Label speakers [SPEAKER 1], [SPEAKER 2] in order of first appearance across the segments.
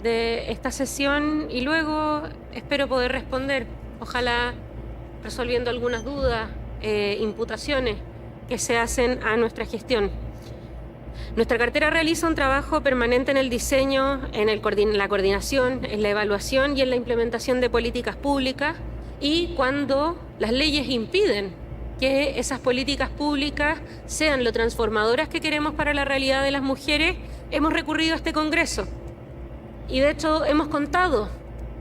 [SPEAKER 1] de esta sesión y luego espero poder responder, ojalá resolviendo algunas dudas, imputaciones que se hacen a nuestra gestión. Nuestra cartera realiza un trabajo permanente en el diseño, en la coordinación, en la evaluación y en la implementación de políticas públicas, y cuando las leyes impiden que esas políticas públicas sean lo transformadoras que queremos para la realidad de las mujeres, hemos recurrido a este Congreso. Y de hecho hemos contado,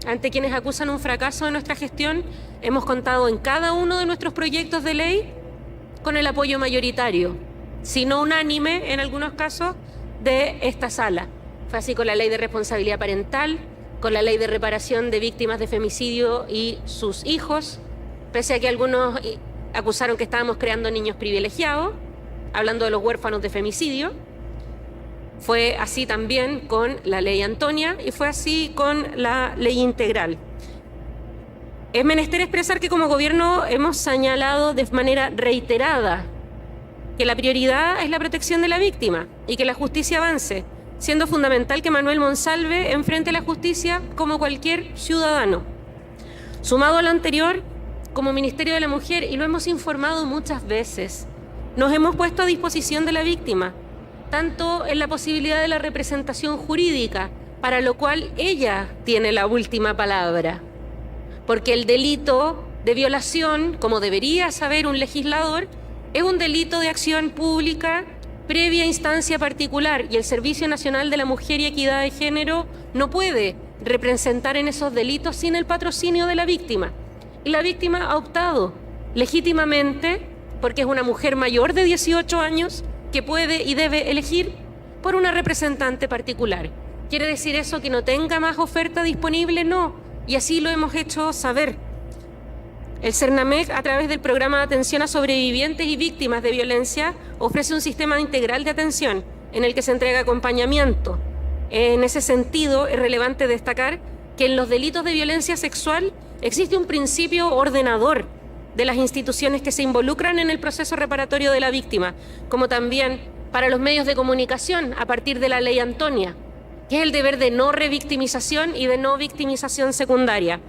[SPEAKER 1] ante quienes acusan un fracaso de nuestra gestión, hemos contado en cada uno de nuestros proyectos de ley con el apoyo mayoritario, si no unánime en algunos casos, de esta sala. Fue así con la Ley de Responsabilidad Parental, con la Ley de Reparación de Víctimas de Femicidio y sus hijos, pese a que algunos acusaron que estábamos creando niños privilegiados, hablando de los huérfanos de femicidio. Fue así también con la Ley Antonia y fue así con la Ley Integral. Es menester expresar que como gobierno hemos señalado de manera reiterada que la prioridad es la protección de la víctima y que la justicia avance, siendo fundamental que Manuel Monsalve enfrente la justicia como cualquier ciudadano. Sumado a lo anterior, como Ministerio de la Mujer, y lo hemos informado muchas veces, nos hemos puesto a disposición de la víctima, tanto en la posibilidad de la representación jurídica, para lo cual ella tiene la última palabra, porque el delito de violación, como debería saber un legislador, es un delito de acción pública previa instancia particular, y el Servicio Nacional de la Mujer y Equidad de Género no puede representar en esos delitos sin el patrocinio de la víctima. Y la víctima ha optado legítimamente, porque es una mujer mayor de 18 años, que puede y debe elegir por una representante particular. ¿Quiere decir eso que no tenga más oferta disponible? No, y así lo hemos hecho saber. El CERNAMEC, a través del Programa de Atención a Sobrevivientes y Víctimas de Violencia, ofrece un sistema integral de atención en el que se entrega acompañamiento. En ese sentido, es relevante destacar que en los delitos de violencia sexual existe un principio ordenador de las instituciones que se involucran en el proceso reparatorio de la víctima, como también para los medios de comunicación a partir de la Ley Antonia, que es el deber de no revictimización y de no victimización secundaria.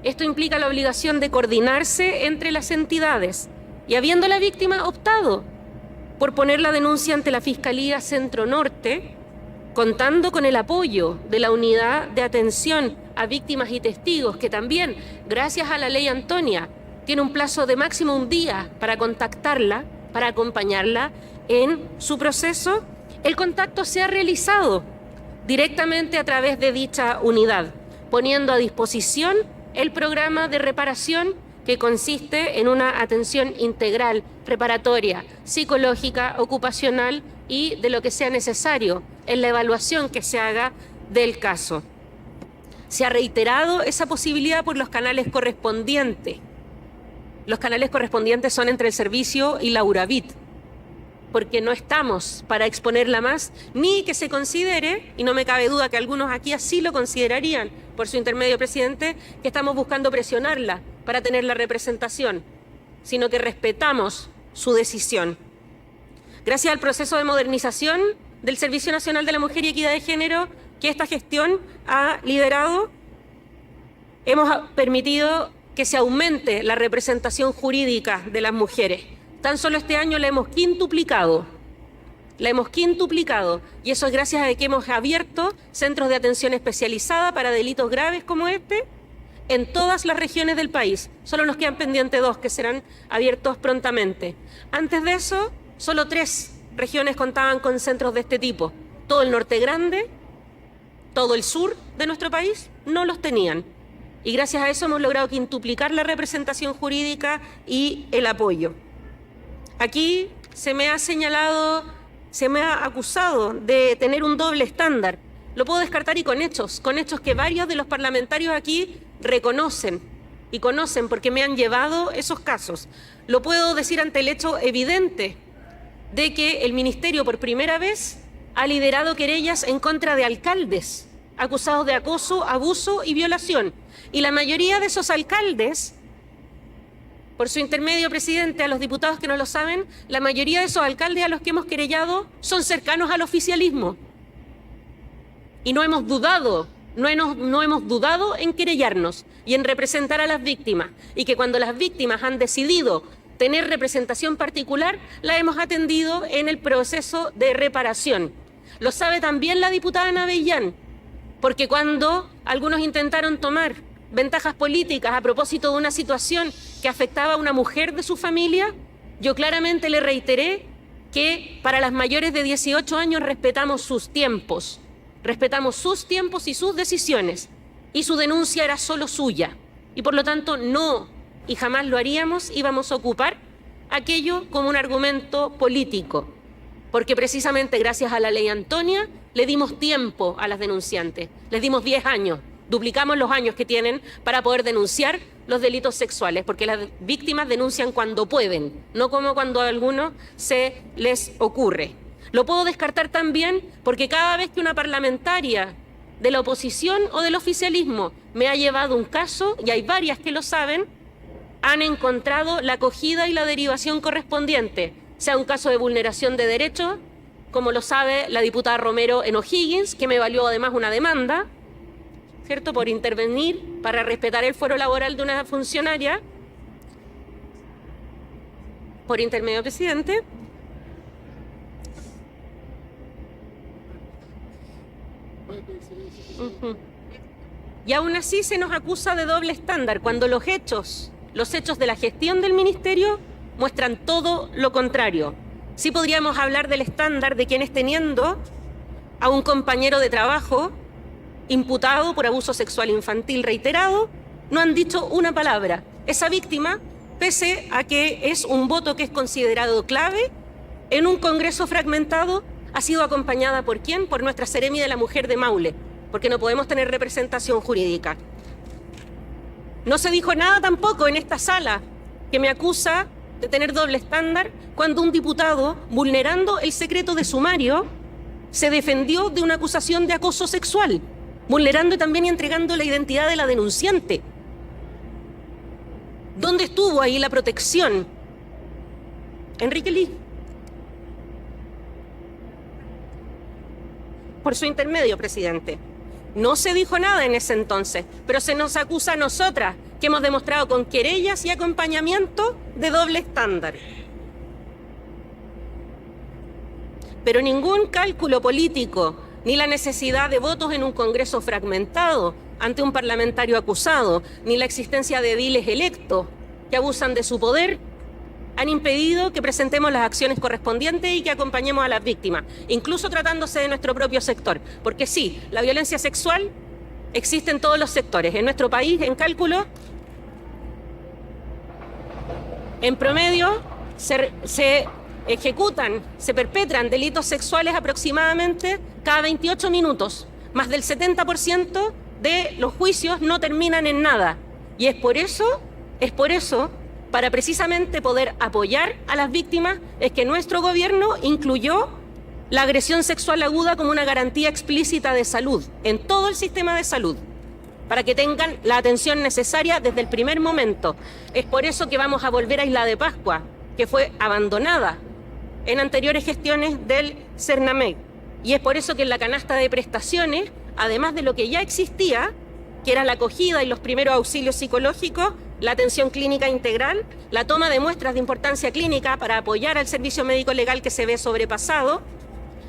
[SPEAKER 1] Esto implica la obligación de coordinarse entre las entidades, y habiendo la víctima optado por poner la denuncia ante la Fiscalía Centro Norte, contando con el apoyo de la Unidad de Atención a Víctimas y Testigos, que también, gracias a la Ley Antonia, tiene un plazo de máximo un día para contactarla, para acompañarla en su proceso, el contacto se ha realizado directamente a través de dicha unidad, poniendo a disposición el programa de reparación, que consiste en una atención integral, preparatoria, psicológica, ocupacional y de lo que sea necesario en la evaluación que se haga del caso. Se ha reiterado esa posibilidad por los canales correspondientes. Los canales correspondientes son entre el servicio y la URAVIT, porque no estamos para exponerla más, ni que se considere, y no me cabe duda que algunos aquí así lo considerarían, por su intermedio, presidente, que estamos buscando presionarla para tener la representación, sino que respetamos su decisión. Gracias al proceso de modernización del Servicio Nacional de la Mujer y Equidad de Género que esta gestión ha liderado, hemos permitido que se aumente la representación jurídica de las mujeres. Tan solo este año la hemos quintuplicado, y eso es gracias a que hemos abierto centros de atención especializada para delitos graves como este en todas las regiones del país. Solo nos quedan pendientes 2 que serán abiertos prontamente. Antes de eso, solo 3 regiones contaban con centros de este tipo. Todo el norte grande, todo el sur de nuestro país no los tenían. Y gracias a eso hemos logrado quintuplicar la representación jurídica y el apoyo. Aquí se me ha señalado, se me ha acusado de tener un doble estándar. Lo puedo descartar y con hechos que varios de los parlamentarios aquí reconocen y conocen porque me han llevado esos casos. Lo puedo decir ante el hecho evidente de que el Ministerio por primera vez ha liderado querellas en contra de alcaldes acusados de acoso, abuso y violación. Y la mayoría de esos alcaldes, por su intermedio, presidente, a los diputados que no lo saben, la mayoría de esos alcaldes a los que hemos querellado son cercanos al oficialismo. Y no hemos dudado no hemos dudado en querellarnos y en representar a las víctimas, y que cuando las víctimas han decidido tener representación particular, la hemos atendido en el proceso de reparación. Lo sabe también la diputada Ana Bellán, porque cuando algunos intentaron tomar ventajas políticas a propósito de una situación que afectaba a una mujer de su familia, yo claramente le reiteré que para las mayores de 18 años respetamos sus tiempos y sus decisiones, y su denuncia era solo suya, y por lo tanto no, y jamás lo haríamos, íbamos a ocupar aquello como un argumento político, porque precisamente gracias a la ley Antonia le dimos tiempo a las denunciantes, les dimos 10 años, duplicamos los años que tienen para poder denunciar los delitos sexuales, porque las víctimas denuncian cuando pueden, no como cuando a algunos se les ocurre. Lo puedo descartar también porque cada vez que una parlamentaria de la oposición o del oficialismo me ha llevado un caso, y hay varias que lo saben, han encontrado la acogida y la derivación correspondiente, sea un caso de vulneración de derechos, como lo sabe la diputada Romero en O'Higgins, que me valió además una demanda, ¿cierto?, por intervenir para respetar el fuero laboral de una funcionaria, por intermedio del presidente. Y aún así se nos acusa de doble estándar, cuando los hechos de la gestión del ministerio muestran todo lo contrario. Sí podríamos hablar del estándar de quienes, teniendo a un compañero de trabajo imputado por abuso sexual infantil reiterado, no han dicho una palabra. Esa víctima, pese a que es un voto que es considerado clave, en un Congreso fragmentado, ha sido acompañada ¿por quién? Por nuestra Seremi de la Mujer de Maule, porque no podemos tener representación jurídica. No se dijo nada tampoco en esta sala que me acusa de tener doble estándar cuando un diputado, vulnerando el secreto de sumario, se defendió de una acusación de acoso sexual, vulnerando también y entregando la identidad de la denunciante. ¿Dónde estuvo ahí la protección? Enrique Lee. Por su intermedio, presidente. No se dijo nada en ese entonces, pero se nos acusa a nosotras, que hemos demostrado con querellas y acompañamiento de doble estándar. Pero ningún cálculo político, ni la necesidad de votos en un Congreso fragmentado ante un parlamentario acusado, ni la existencia de ediles electos que abusan de su poder, han impedido que presentemos las acciones correspondientes y que acompañemos a las víctimas, incluso tratándose de nuestro propio sector. Porque sí, la violencia sexual existe en todos los sectores. En nuestro país, en cálculo, en promedio, se perpetran delitos sexuales aproximadamente cada 28 minutos. Más del 70% de los juicios no terminan en nada. Y es por eso, para precisamente poder apoyar a las víctimas, es que nuestro gobierno incluyó la agresión sexual aguda como una garantía explícita de salud en todo el sistema de salud, para que tengan la atención necesaria desde el primer momento. Es por eso que vamos a volver a Isla de Pascua, que fue abandonada en anteriores gestiones del CERNAMEC. Y es por eso que en la canasta de prestaciones, además de lo que ya existía, que era la acogida y los primeros auxilios psicológicos, la atención clínica integral, la toma de muestras de importancia clínica para apoyar al servicio médico legal que se ve sobrepasado,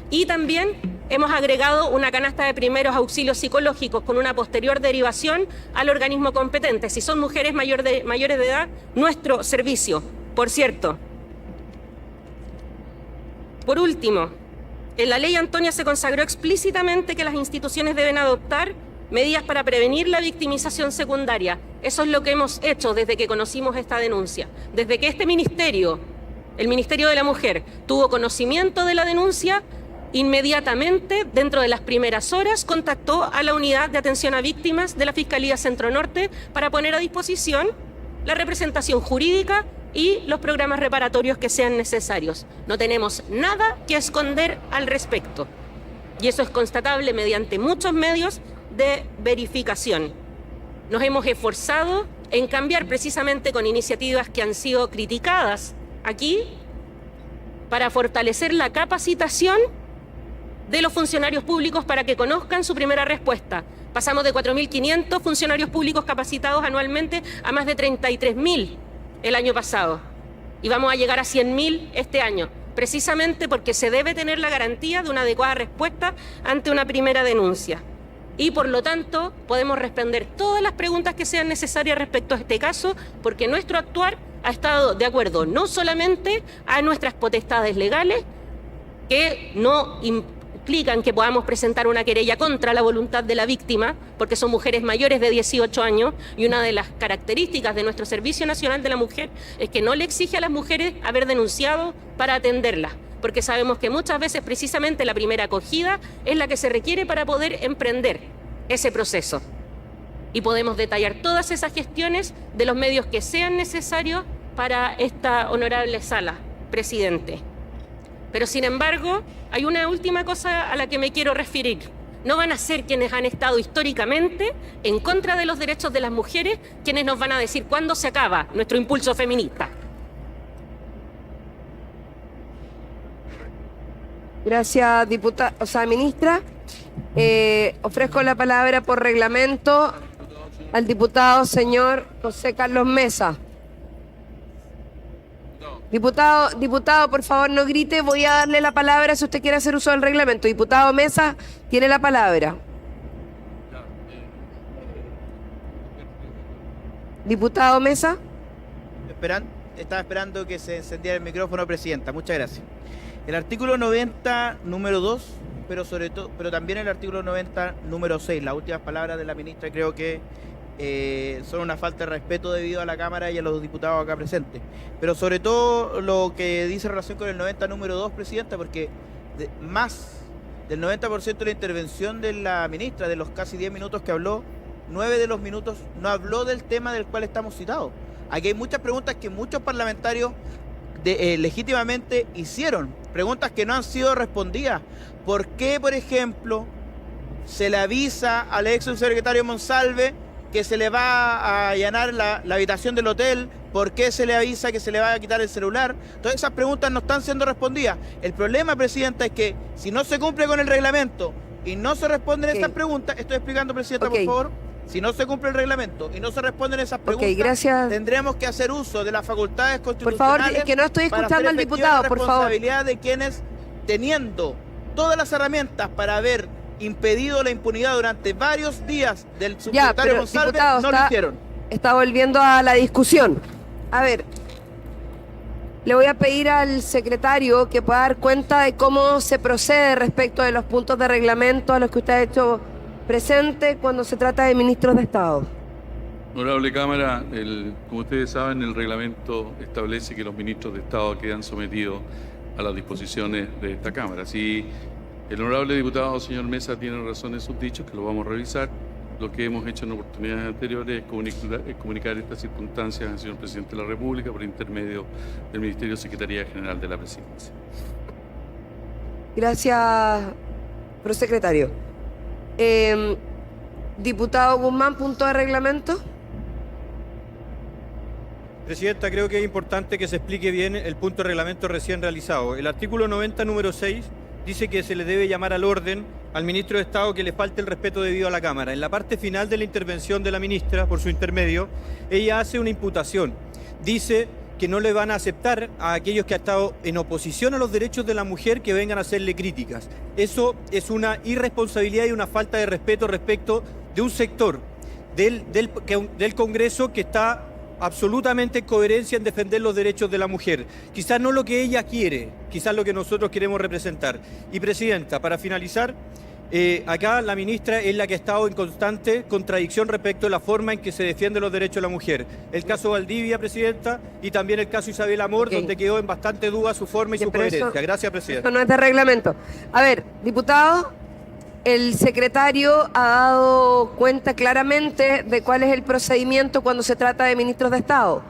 [SPEAKER 1] y también hemos agregado una canasta de primeros auxilios psicológicos con una posterior derivación al organismo competente. Si son mujeres mayores de edad, nuestro servicio. Por cierto, por último, en la ley Antonia se consagró explícitamente que las instituciones deben adoptar medidas para prevenir la victimización secundaria. Eso es lo que hemos hecho desde que conocimos esta denuncia. Desde que este ministerio, el Ministerio de la Mujer, tuvo conocimiento de la denuncia, inmediatamente, dentro de las primeras horas, contactó a la Unidad de Atención a Víctimas de la Fiscalía Centro Norte para poner a disposición la representación jurídica y los programas reparatorios que sean necesarios. No tenemos nada que esconder al respecto. Y eso es constatable mediante muchos medios de verificación. Nos hemos esforzado en cambiar precisamente con iniciativas que han sido criticadas aquí para fortalecer la capacitación de los funcionarios públicos para que conozcan su primera respuesta. Pasamos de 4.500 funcionarios públicos capacitados anualmente a más de 33.000 el año pasado. Y vamos a llegar a 100.000 este año, precisamente porque se debe tener la garantía de una adecuada respuesta ante una primera denuncia. Y por lo tanto podemos responder todas las preguntas que sean necesarias respecto a este caso, porque nuestro actuar ha estado de acuerdo no solamente a nuestras potestades legales, que no implican que podamos presentar una querella contra la voluntad de la víctima, porque son mujeres mayores de 18 años, y una de las características de nuestro Servicio Nacional de la Mujer es que no le exige a las mujeres haber denunciado para atenderlas, porque sabemos que muchas veces precisamente la primera acogida es la que se requiere para poder emprender ese proceso. Y podemos detallar todas esas gestiones de los medios que sean necesarios para esta honorable sala, presidente. Pero sin embargo, hay una última cosa a la que me quiero referir. No van a ser quienes han estado históricamente en contra de los derechos de las mujeres quienes nos van a decir cuándo se acaba nuestro impulso feminista.
[SPEAKER 2] Gracias, ministra. Ofrezco la palabra por reglamento al diputado señor José Carlos Mesa. Diputado, por favor, no grite. Voy a darle la palabra si usted quiere hacer uso del reglamento. Diputado Mesa, tiene la palabra. Diputado Mesa.
[SPEAKER 3] Estaba esperando que se encendiera el micrófono, presidenta. Muchas gracias. El artículo 90, número 2, pero también el artículo 90, número 6, las últimas palabras de la ministra creo que son una falta de respeto debido a la Cámara y a los diputados acá presentes. Pero sobre todo lo que dice en relación con el 90, número 2, presidenta, porque más del 90% de la intervención de la ministra, de los casi 10 minutos que habló, 9 de los minutos no habló del tema del cual estamos citados. Aquí hay muchas preguntas que muchos parlamentarios legítimamente hicieron, preguntas que no han sido respondidas. ¿Por qué, por ejemplo, se le avisa al ex subsecretario Monsalve que se le va a allanar la habitación del hotel? ¿Por qué se le avisa que se le va a quitar el celular? Todas esas preguntas no están siendo respondidas. El problema, presidenta, es que si no se cumple con el reglamento y no se responden esas preguntas, estoy explicando, presidenta, por favor. Si no se cumple el reglamento y no se responden esas preguntas, tendremos que hacer uso de las facultades constitucionales.
[SPEAKER 2] Por favor, que no estoy escuchando al diputado, por favor.
[SPEAKER 3] Responsabilidad de quienes, teniendo todas las herramientas para haber impedido la impunidad durante varios días del subsecretario Monsalve, no lo hicieron.
[SPEAKER 2] Está volviendo a la discusión. A ver, le voy a pedir al secretario que pueda dar cuenta de cómo se procede respecto de los puntos de reglamento a los que usted ha hecho presente cuando se trata de ministros de Estado.
[SPEAKER 4] Honorable Cámara, como ustedes saben, el reglamento establece que los ministros de Estado quedan sometidos a las disposiciones de esta Cámara. Si el honorable diputado, señor Mesa, tiene razón en sus dichos, que lo vamos a revisar. Lo que hemos hecho en oportunidades anteriores es comunicar estas circunstancias al señor Presidente de la República por intermedio del Ministerio de Secretaría General de la Presidencia.
[SPEAKER 2] Gracias, prosecretario. Diputado Guzmán, punto de reglamento.
[SPEAKER 5] Presidenta, creo que es importante que se explique bien el punto de reglamento recién realizado. El artículo 90, número 6, dice que se le debe llamar al orden al ministro de Estado que le falte el respeto debido a la Cámara. En la parte final de la intervención de la ministra, por su intermedio, ella hace una imputación. Dice que no le van a aceptar a aquellos que han estado en oposición a los derechos de la mujer que vengan a hacerle críticas. Eso es una irresponsabilidad y una falta de respeto respecto de un sector del Congreso que está absolutamente en coherencia en defender los derechos de la mujer. Quizás no lo que ella quiere, quizás lo que nosotros queremos representar. Y presidenta, para finalizar, acá la ministra es la que ha estado en constante contradicción respecto a la forma en que se defienden los derechos de la mujer. El caso Valdivia, presidenta, y también el caso Isabel Amor, donde quedó en bastante duda su forma y su coherencia. Gracias, presidenta.
[SPEAKER 2] Eso no es de reglamento. A ver, diputado, el secretario ha dado cuenta claramente de cuál es el procedimiento cuando se trata de ministros de Estado,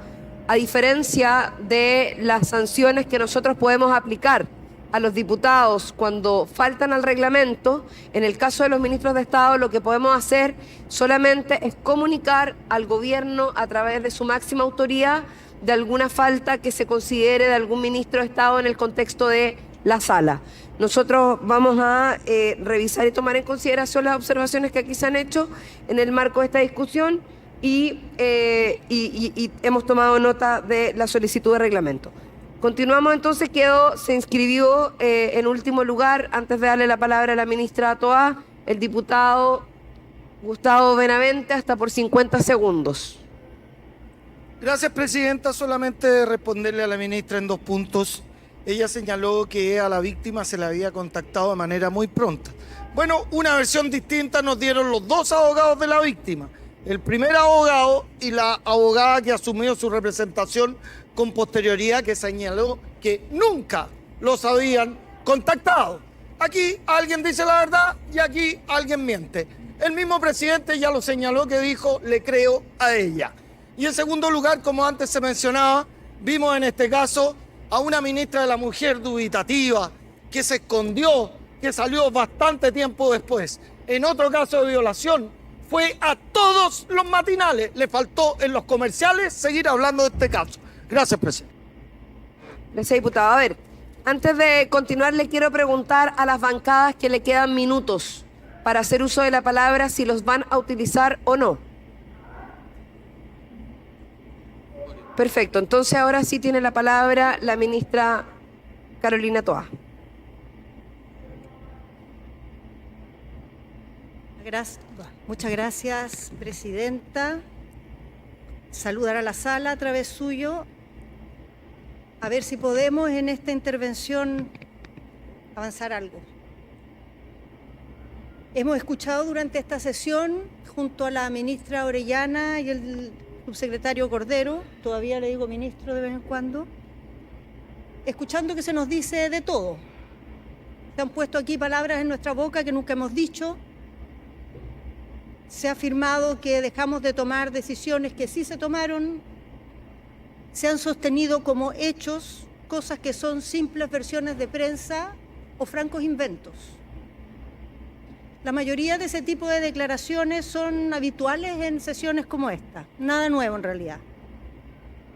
[SPEAKER 2] a diferencia de las sanciones que nosotros podemos aplicar a los diputados cuando faltan al reglamento. En el caso de los ministros de Estado, lo que podemos hacer solamente es comunicar al gobierno a través de su máxima autoridad de alguna falta que se considere de algún ministro de Estado en el contexto de la sala. Nosotros vamos a revisar y tomar en consideración las observaciones que aquí se han hecho en el marco de esta discusión y hemos tomado nota de la solicitud de reglamento. Continuamos entonces, se inscribió en último lugar, antes de darle la palabra a la ministra Toá, el diputado Gustavo Benavente, hasta por 50 segundos.
[SPEAKER 6] Gracias, presidenta. Solamente responderle a la ministra en 2 puntos. Ella señaló que a la víctima se le había contactado de manera muy pronta. Bueno, una versión distinta nos dieron los 2 abogados de la víctima. El primer abogado y la abogada que asumió su representación con posterioridad, que señaló que nunca los habían contactado. Aquí alguien dice la verdad y aquí alguien miente. El mismo presidente ya lo señaló, que dijo, le creo a ella. Y en segundo lugar, como antes se mencionaba, vimos en este caso a una ministra de la Mujer dubitativa, que se escondió, que salió bastante tiempo después. En otro caso de violación, fue a todos los matinales. Le faltó en los comerciales seguir hablando de este caso. Gracias, presidente.
[SPEAKER 2] Gracias, diputado. A ver, antes de continuar, le quiero preguntar a las bancadas que le quedan minutos para hacer uso de la palabra, si los van a utilizar o no. Perfecto, entonces ahora sí tiene la palabra la ministra Carolina Toá.
[SPEAKER 7] Muchas gracias, presidenta. Saludar a la sala a través suyo. A ver si podemos en esta intervención avanzar algo. Hemos escuchado durante esta sesión, junto a la ministra Orellana y el subsecretario Cordero, todavía le digo ministro de vez en cuando, escuchando que se nos dice de todo. Se han puesto aquí palabras en nuestra boca que nunca hemos dicho. Se ha afirmado que dejamos de tomar decisiones que sí se tomaron. Se han sostenido como hechos cosas que son simples versiones de prensa o francos inventos. La mayoría de ese tipo de declaraciones son habituales en sesiones como esta, nada nuevo en realidad.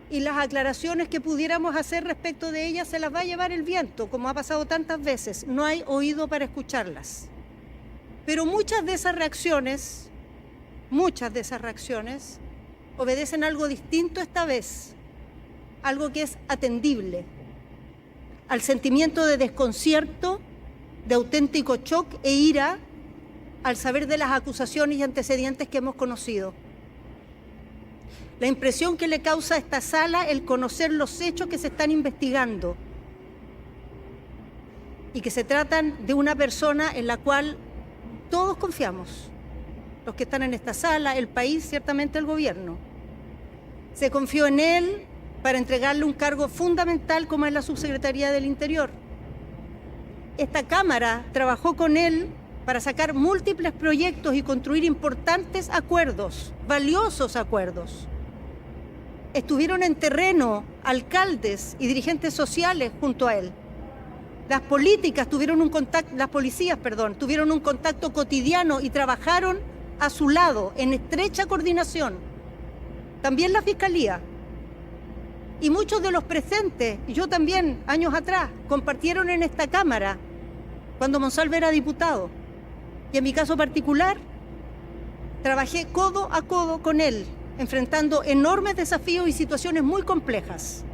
[SPEAKER 7] Y las aclaraciones que pudiéramos hacer respecto de ellas se las va a llevar el viento, como ha pasado tantas veces. No hay oído para escucharlas. Pero muchas de esas reacciones obedecen a algo distinto esta vez, algo que es atendible, al sentimiento de desconcierto, de auténtico shock e ira al saber de las acusaciones y antecedentes que hemos conocido. La impresión que le causa a esta sala el conocer los hechos que se están investigando y que se tratan de una persona en la cual todos confiamos, los que están en esta sala, el país, ciertamente el gobierno. Se confió en él para entregarle un cargo fundamental como es la Subsecretaría del Interior. Esta Cámara trabajó con él para sacar múltiples proyectos y construir importantes acuerdos, valiosos acuerdos. Estuvieron en terreno alcaldes y dirigentes sociales junto a él. Las policías tuvieron un contacto cotidiano y trabajaron a su lado en estrecha coordinación. También la Fiscalía. Y muchos de los presentes, y yo también, años atrás, compartieron en esta Cámara cuando Monsalve era diputado. Y en mi caso particular, trabajé codo a codo con él, enfrentando enormes desafíos y situaciones muy complejas.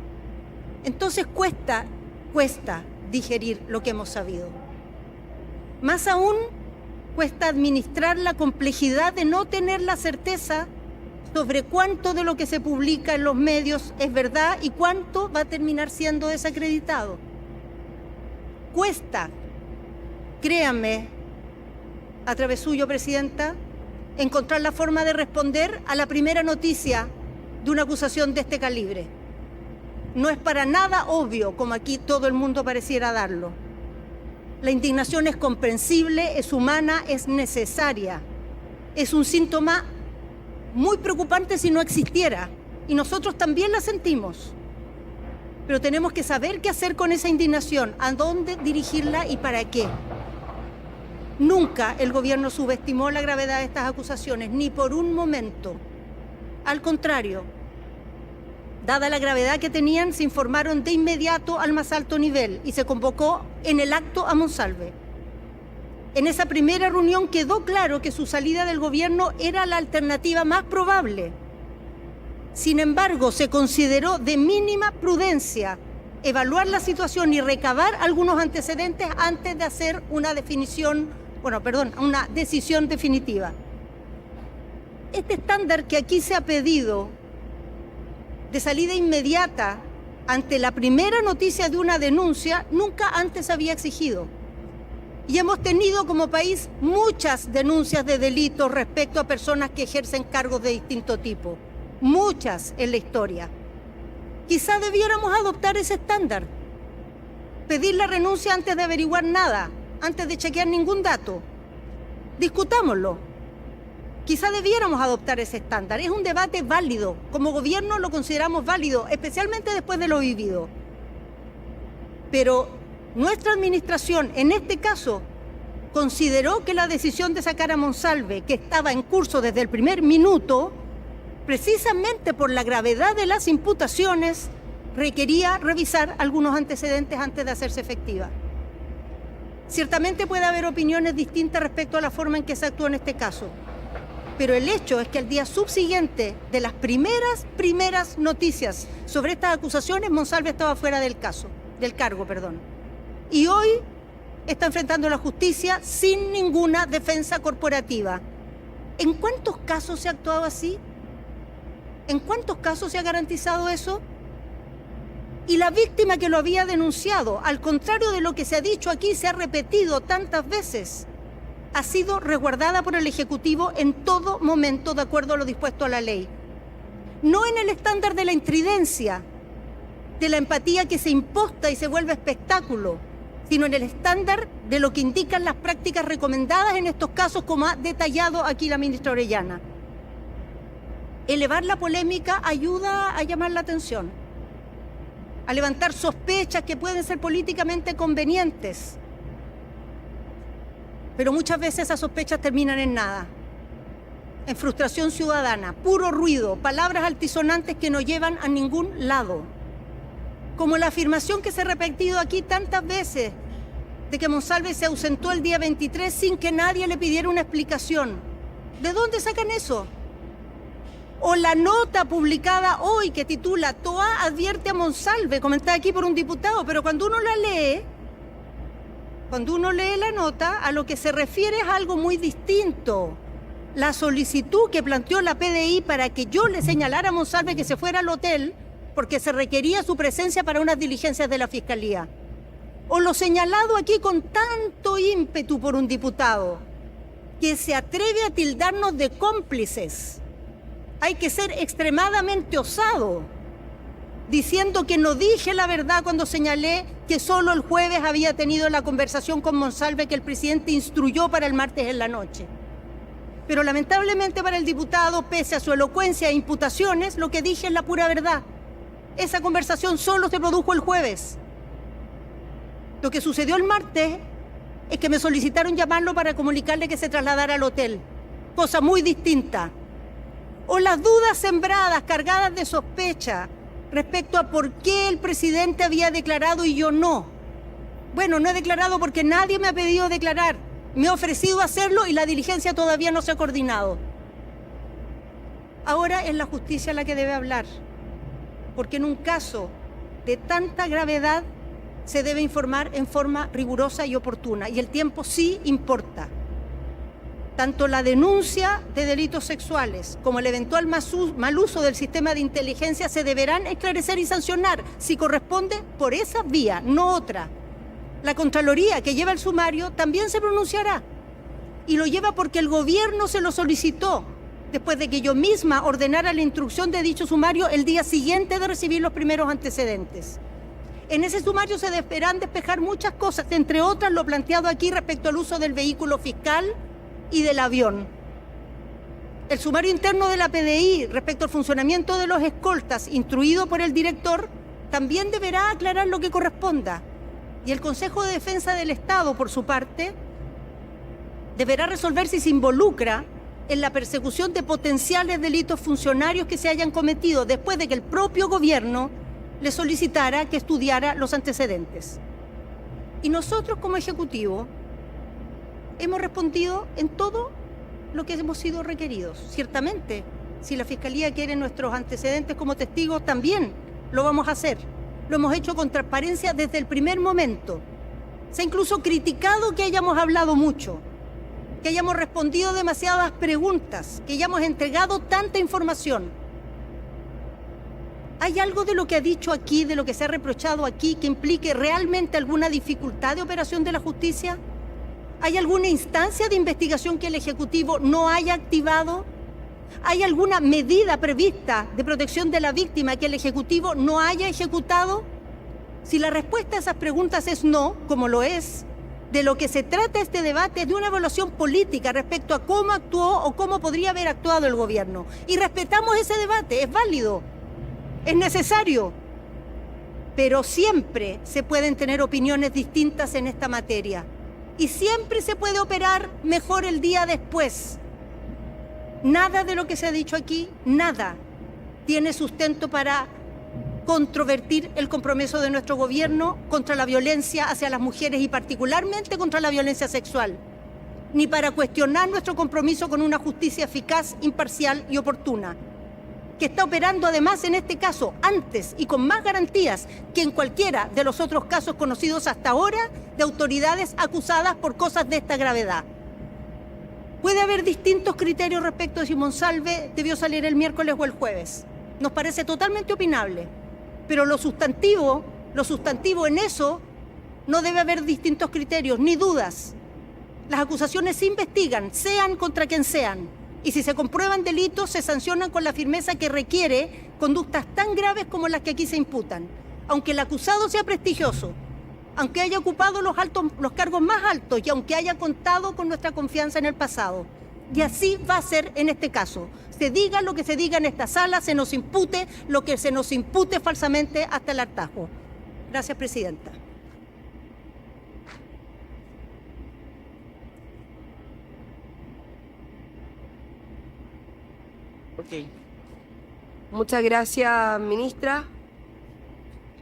[SPEAKER 7] Entonces cuesta digerir lo que hemos sabido. Más aún, cuesta administrar la complejidad de no tener la certeza sobre cuánto de lo que se publica en los medios es verdad y cuánto va a terminar siendo desacreditado. Cuesta, créanme, a través suyo, presidenta, encontrar la forma de responder a la primera noticia de una acusación de este calibre. No es para nada obvio, como aquí todo el mundo pareciera darlo. La indignación es comprensible, es humana, es necesaria. Es un síntoma muy preocupante si no existiera, y nosotros también la sentimos. Pero tenemos que saber qué hacer con esa indignación, a dónde dirigirla y para qué. Nunca el gobierno subestimó la gravedad de estas acusaciones, ni por un momento. Al contrario, Dada la gravedad que tenían, se informaron de inmediato al más alto nivel y se convocó en el acto a Monsalve. En esa primera reunión quedó claro que su salida del gobierno era la alternativa más probable. Sin embargo, se consideró de mínima prudencia evaluar la situación y recabar algunos antecedentes antes de hacer una decisión definitiva. Este estándar que aquí se ha pedido de salida inmediata ante la primera noticia de una denuncia nunca antes había exigido. Y hemos tenido como país muchas denuncias de delitos respecto a personas que ejercen cargos de distinto tipo. Muchas en la historia. Quizá debiéramos adoptar ese estándar. Pedir la renuncia antes de averiguar nada, antes de chequear ningún dato. Discutámoslo. Quizá debiéramos adoptar ese estándar. Es un debate válido. Como gobierno lo consideramos válido, especialmente después de lo vivido. Pero nuestra administración, en este caso, consideró que la decisión de sacar a Monsalve, que estaba en curso desde el primer minuto, precisamente por la gravedad de las imputaciones, requería revisar algunos antecedentes antes de hacerse efectiva. Ciertamente puede haber opiniones distintas respecto a la forma en que se actuó en este caso, pero el hecho es que el día subsiguiente de las primeras noticias sobre estas acusaciones, Monsalve estaba fuera del cargo. Y hoy está enfrentando la justicia sin ninguna defensa corporativa. ¿En cuántos casos se ha actuado así? ¿En cuántos casos se ha garantizado eso? Y la víctima que lo había denunciado, al contrario de lo que se ha dicho aquí, se ha repetido tantas veces, ha sido resguardada por el Ejecutivo en todo momento de acuerdo a lo dispuesto a la ley. No en el estándar de la intridencia, de la empatía que se imposta y se vuelve espectáculo, sino en el estándar de lo que indican las prácticas recomendadas en estos casos, como ha detallado aquí la ministra Orellana. Elevar la polémica ayuda a llamar la atención, a levantar sospechas que pueden ser políticamente convenientes. Pero muchas veces esas sospechas terminan en nada, en frustración ciudadana, puro ruido, palabras altisonantes que no llevan a ningún lado. Como la afirmación que se ha repetido aquí tantas veces de que Monsalve se ausentó el día 23 sin que nadie le pidiera una explicación. ¿De dónde sacan eso? O la nota publicada hoy que titula "Toa advierte a Monsalve", comentada aquí por un diputado, pero cuando uno lee la nota, a lo que se refiere es algo muy distinto. La solicitud que planteó la PDI para que yo le señalara a Monsalve que se fuera al hotel porque se requería su presencia para unas diligencias de la Fiscalía. O lo señalado aquí con tanto ímpetu por un diputado que se atreve a tildarnos de cómplices. Hay que ser extremadamente osado, diciendo que no dije la verdad cuando señalé que solo el jueves había tenido la conversación con Monsalve que el presidente instruyó para el martes en la noche. Pero lamentablemente para el diputado, pese a su elocuencia e imputaciones, lo que dije es la pura verdad. Esa conversación solo se produjo el jueves. Lo que sucedió el martes es que me solicitaron llamarlo para comunicarle que se trasladara al hotel, cosa muy distinta. O las dudas sembradas, cargadas de sospecha, respecto a por qué el presidente había declarado y yo no. Bueno, no he declarado porque nadie me ha pedido declarar. Me he ofrecido hacerlo y la diligencia todavía no se ha coordinado. Ahora es la justicia la que debe hablar, porque en un caso de tanta gravedad se debe informar en forma rigurosa y oportuna, y el tiempo sí importa. Tanto la denuncia de delitos sexuales como el eventual mal uso del sistema de inteligencia se deberán esclarecer y sancionar, si corresponde, por esa vía, no otra. La Contraloría, que lleva el sumario, también se pronunciará, y lo lleva porque el gobierno se lo solicitó, después de que yo misma ordenara la instrucción de dicho sumario el día siguiente de recibir los primeros antecedentes. En ese sumario se deberán despejar muchas cosas, entre otras lo planteado aquí respecto al uso del vehículo fiscal y del avión. El sumario interno de la PDI respecto al funcionamiento de los escoltas, instruido por el director, también deberá aclarar lo que corresponda. Y el Consejo de Defensa del Estado, por su parte, deberá resolver si se involucra en la persecución de potenciales delitos funcionarios que se hayan cometido después de que el propio gobierno le solicitara que estudiara los antecedentes. Y nosotros como Ejecutivo hemos respondido en todo lo que hemos sido requeridos. Ciertamente, si la Fiscalía quiere nuestros antecedentes como testigos, también lo vamos a hacer. Lo hemos hecho con transparencia desde el primer momento. Se ha incluso criticado que hayamos hablado mucho, que hayamos respondido demasiadas preguntas, que hayamos entregado tanta información. ¿Hay algo de lo que ha dicho aquí, de lo que se ha reprochado aquí, que implique realmente alguna dificultad de operación de la justicia? ¿Hay alguna instancia de investigación que el Ejecutivo no haya activado? ¿Hay alguna medida prevista de protección de la víctima que el Ejecutivo no haya ejecutado? Si la respuesta a esas preguntas es no, como lo es, de lo que se trata este debate es de una evaluación política respecto a cómo actuó o cómo podría haber actuado el gobierno. Y respetamos ese debate, es válido, es necesario, pero siempre se pueden tener opiniones distintas en esta materia y siempre se puede operar mejor el día después. Nada de lo que se ha dicho aquí, nada, tiene sustento para controvertir el compromiso de nuestro gobierno contra la violencia hacia las mujeres y particularmente contra la violencia sexual, ni para cuestionar nuestro compromiso con una justicia eficaz, imparcial y oportuna, que está operando además en este caso antes y con más garantías que en cualquiera de los otros casos conocidos hasta ahora de autoridades acusadas por cosas de esta gravedad. Puede haber distintos criterios respecto de si Monsalve debió salir el miércoles o el jueves. Nos parece totalmente opinable, pero lo sustantivo en eso no debe haber distintos criterios ni dudas. Las acusaciones se investigan, sean contra quien sean. Y si se comprueban delitos, se sancionan con la firmeza que requiere conductas tan graves como las que aquí se imputan. Aunque el acusado sea prestigioso, aunque haya ocupado los cargos más altos y aunque haya contado con nuestra confianza en el pasado. Y así va a ser en este caso. Se diga lo que se diga en esta sala, se nos impute lo que se nos impute falsamente hasta el hartazgo. Gracias, presidenta.
[SPEAKER 3] Ok.
[SPEAKER 2] Muchas gracias, ministra.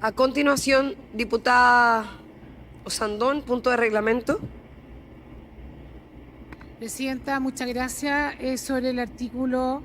[SPEAKER 2] A continuación, diputada Osandón, punto de reglamento.
[SPEAKER 8] Presidenta, muchas gracias. Sobre el artículo